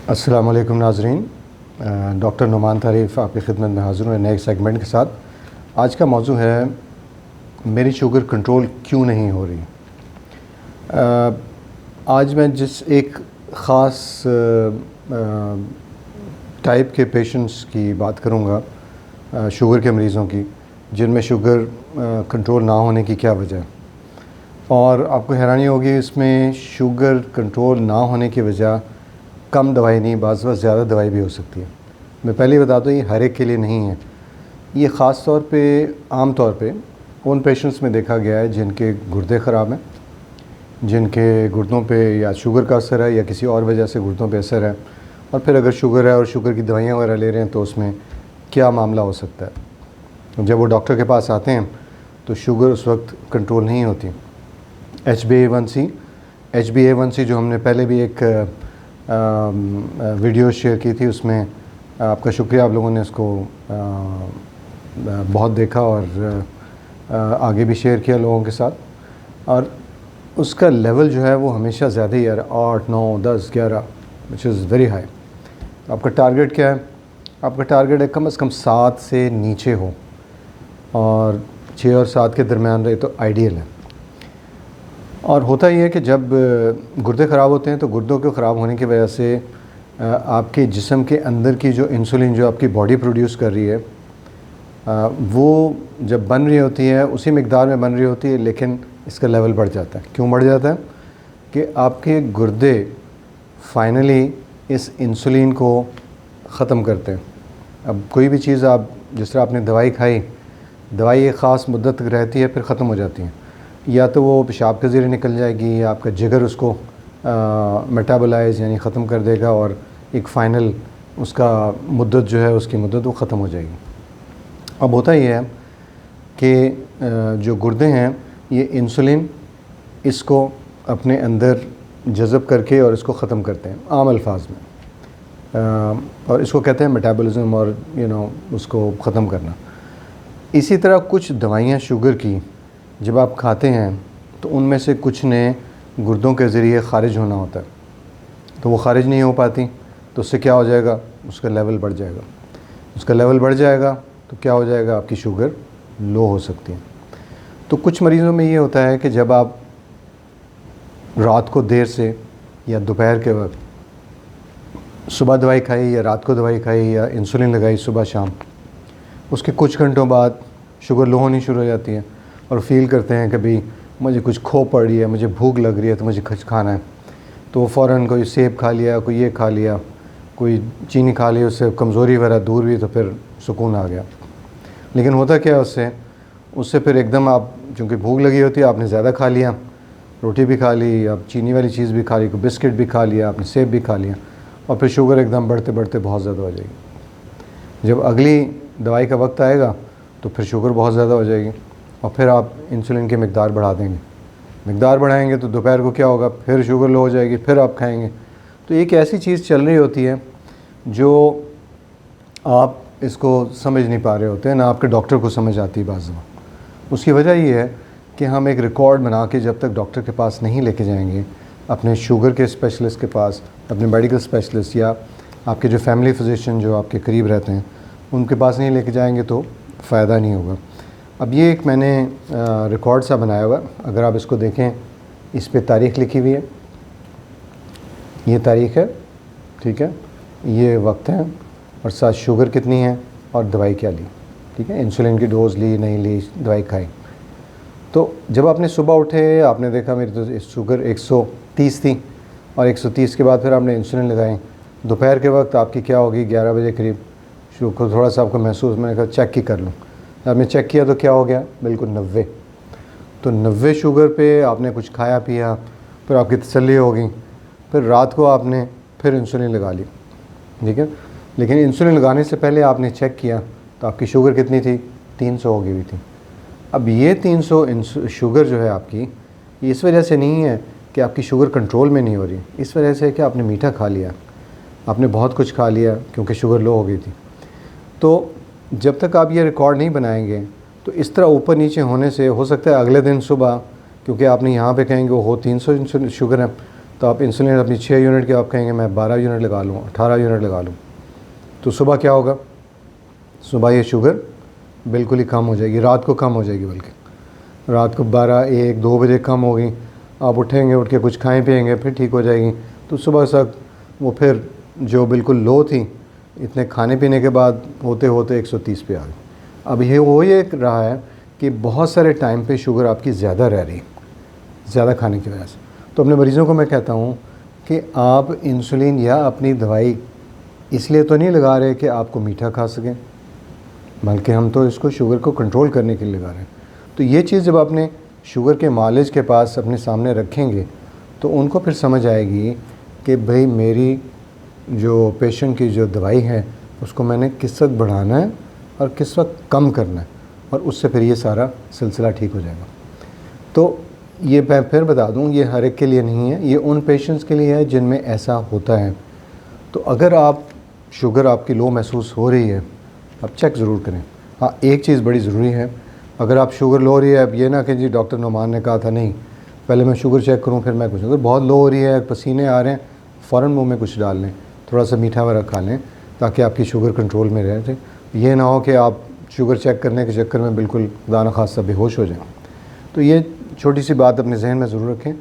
अस्सलाम वालेकुम नाज़रीन, डॉक्टर नुमान तारीफ़ आपकी खिदमत में हाज़िर हूँ नए सेगमेंट के साथ। आज का मौजू है मेरी शुगर कंट्रोल क्यों नहीं हो रही। आज मैं जिस एक ख़ास टाइप के पेशेंट्स की बात करूँगा, शुगर के मरीज़ों की, जिनमें शुगर कंट्रोल ना होने की क्या वजह है। और आपको हैरानी होगी, इसमें शुगर कंट्रोल ना होने की वजह कम दवाई नहीं, बाज़ ज़्यादा दवाई भी हो सकती है। मैं पहले बता दूँ, ये हर एक के लिए नहीं है। ये ख़ास तौर पे, आम तौर पे उन पेशेंट्स में देखा गया है जिनके गुर्दे ख़राब हैं, जिनके गुर्दों पे या शुगर का असर है या किसी और वजह से गुर्दों पे असर है, और फिर अगर शुगर है और शुगर की दवाइयाँ वगैरह ले रहे हैं तो उसमें क्या मामला हो सकता है। जब वो डॉक्टर के पास आते हैं तो शुगर उस वक्त कंट्रोल नहीं होती। HbA1c जो हमने पहले भी एक वीडियो शेयर की थी, उसमें आपका शुक्रिया, आप लोगों ने उसको बहुत देखा और आगे भी शेयर किया लोगों के साथ। और उसका लेवल जो है वो हमेशा ज़्यादा ही है, 8, 9, 10, 11, विच इज़ वेरी हाई। आपका टारगेट क्या है? आपका टारगेट है कम से कम 7 से नीचे हो, और 6 और 7 के दरमियान रहे तो आइडियल है। और होता ही है कि जब गुर्दे ख़राब होते हैं तो गुर्दों के ख़राब होने की वजह से आपके जिस्म के अंदर की जो इंसुलिन जो आपकी बॉडी प्रोड्यूस कर रही है, वो जब बन रही होती है उसी मकदार में बन रही होती है, लेकिन इसका लेवल बढ़ जाता है। क्यों बढ़ जाता है? कि आपके गुर्दे फाइनली इस इंसुलिन को ख़त्म करते हैं। अब कोई भी चीज़, आप जिस तरह आपने दवाई खाई, दवाई एक ख़ास मुद्दत तक रहती है, फिर ख़त्म हो जाती है। या तो वो पेशाब के ज़रिए निकल जाएगी, या आपका जिगर उसको मेटाबोलाइज यानी ख़त्म कर देगा, और एक फ़ाइनल उसका मुद्दत जो है, उसकी मुद्दत वो ख़त्म हो जाएगी। अब होता ही है कि जो गुर्दे हैं, ये इंसुलिन इसको अपने अंदर जज़ब करके और इसको ख़त्म करते हैं आम अल्फाज में, और इसको कहते हैं मेटाबॉलिज्म, और उसको ख़त्म करना। इसी तरह कुछ दवाइयाँ शुगर की जब आप खाते हैं तो उनमें से कुछ ने गुर्दों के ज़रिए ख़ारिज होना होता है, तो वो ख़ारिज नहीं हो पाती, तो उससे क्या हो जाएगा? उसका लेवल बढ़ जाएगा। उसका लेवल बढ़ जाएगा तो क्या हो जाएगा? आपकी शुगर लो हो सकती है। तो कुछ मरीज़ों में ये होता है कि जब आप रात को देर से या दोपहर के वक्त सुबह दवाई खाई या रात को दवाई खाई या इंसुलिन लगाई सुबह शाम, उसके कुछ घंटों बाद शुगर लो होनी शुरू हो जाती है, और फील करते हैं कि भाई मुझे कुछ खो पड़ रही है, मुझे भूख लग रही है, तो मुझे कुछ खाना है। तो वो फ़ौरन कोई सेब खा लिया, कोई ये खा लिया, कोई चीनी खा ली, उससे कमज़ोरी वगैरह दूर हुई, तो फिर सुकून आ गया। लेकिन होता क्या है उससे फिर एकदम आप, चूँकि भूख लगी होती है, आपने ज़्यादा खा लिया, रोटी भी खा ली, आप चीनी वाली चीज़ भी खा ली, कोई बिस्किट भी खा लिया, आपने सेब भी खा लिया, और फिर शुगर एकदम बढ़ते बढ़ते बहुत ज़्यादा हो जाएगी। जब अगली दवाई का वक्त आएगा तो फिर शुगर बहुत ज़्यादा हो जाएगी, और फिर आप इंसुलिन की मकदार बढ़ा देंगे। मकदार बढ़ाएंगे तो दोपहर को क्या होगा? फिर शुगर लो हो जाएगी, फिर आप खाएंगे। तो एक ऐसी चीज़ चल रही होती है जो आप इसको समझ नहीं पा रहे होते हैं, ना आपके डॉक्टर को समझ आती बाज़। उसकी वजह ये है कि हम एक रिकॉर्ड बना के जब तक डॉक्टर के पास नहीं लेके जाएंगे, अपने शुगर के स्पेशलिस्ट के पास, अपने मेडिकल स्पेशलिस्ट या आपके जो फैमिली फिजिशियन जो आपके करीब रहते हैं उनके पास नहीं लेके जाएंगे तो फ़ायदा नहीं होगा। अब ये एक मैंने रिकॉर्ड सा बनाया हुआ, अगर आप इसको देखें, इस पे तारीख़ लिखी हुई है, ये तारीख़ है, ठीक है, ये वक्त है, और साथ शुगर कितनी है और दवाई क्या ली, ठीक है, इंसुलिन की डोज़ ली नहीं ली, दवाई खाई। तो जब आपने सुबह उठे, आपने देखा मेरी तो शुगर 130 थी, और 130 के बाद फिर आपने इंसुलिन लगाई। दोपहर के वक्त आपकी क्या होगी? 11 बजे करीब शुगर थोड़ा सा आपको महसूस, मैंने कहा चेक ही कर लूँ। आपने चेक किया तो क्या हो गया? बिल्कुल 90। तो 90 शुगर पे आपने कुछ खाया पिया, फिर आपकी तसल्ली हो गई, फिर रात को आपने फिर इंसुलिन लगा ली, ठीक है। लेकिन इंसुलिन लगाने से पहले आपने चेक किया तो आपकी शुगर कितनी थी? 300 हो गई हुई थी। अब ये 300 शुगर जो है आपकी, ये इस वजह से नहीं है कि आपकी शुगर कंट्रोल में नहीं हो रही, इस वजह से है कि आपने मीठा खा लिया, आपने बहुत कुछ खा लिया क्योंकि शुगर लो हो गई थी। तो जब तक आप ये रिकॉर्ड नहीं बनाएंगे तो इस तरह ऊपर नीचे होने से हो सकता है अगले दिन सुबह, क्योंकि आपने यहाँ पे कहेंगे वो 300 शुगर है, तो आप इंसुलिन अपनी 6 यूनिट की आप कहेंगे मैं 12 यूनिट लगा लूँ, 18 यूनिट लगा लूँ, तो सुबह क्या होगा? सुबह ये शुगर बिल्कुल ही कम हो जाएगी, रात को कम हो जाएगी, बल्कि रात को 12, 1, 2 बजे कम होगी। आप उठेंगे, उठ के कुछ खाएँ पिएंगे, फिर ठीक हो जाएगी। तो सुबह तक वो फिर जो बिल्कुल लो थी, इतने खाने पीने के बाद होते होते 130 पे आ गई। अब ये वो ये रहा है कि बहुत सारे टाइम पे शुगर आपकी ज़्यादा रह रही है, ज़्यादा खाने की वजह से। तो अपने मरीज़ों को मैं कहता हूँ कि आप इंसुलिन या अपनी दवाई इसलिए तो नहीं लगा रहे कि आपको मीठा खा सकें, बल्कि हम तो इसको शुगर को कंट्रोल करने के लिए लगा रहे हैं। तो ये चीज़ जब आपने शुगर के मालिज के पास अपने सामने रखेंगे तो उनको फिर समझ आएगी कि भाई मेरी जो पेशेंट की जो दवाई है उसको मैंने किस वक्त बढ़ाना है और किस वक्त कम करना है, और उससे फिर ये सारा सिलसिला ठीक हो जाएगा। तो ये मैं फिर बता दूं, ये हर एक के लिए नहीं है, ये उन पेशेंट्स के लिए है जिनमें ऐसा होता है। तो अगर आप शुगर आपकी लो महसूस हो रही है, आप चेक ज़रूर करें। हाँ, एक चीज़ बड़ी ज़रूरी है, अगर आप शुगर लो हो रही है, अब ये ना कि जी डॉक्टर नुमान ने कहा था नहीं पहले मैं शुगर चेक करूं फिर मैं कुछ, अगर बहुत लो हो रही है, पसीने आ रहे हैं, फ़ौरन मुंह में कुछ डाल लें, थोड़ा सा मीठा वगैरह खा लें ताकि आपकी शुगर कंट्रोल में रहे थे। ये ना हो कि आप शुगर चेक करने के चक्कर में बिल्कुल खुदा न खास्ता बेहोश हो जाएं। तो ये छोटी सी बात अपने जहन में ज़रूर रखें।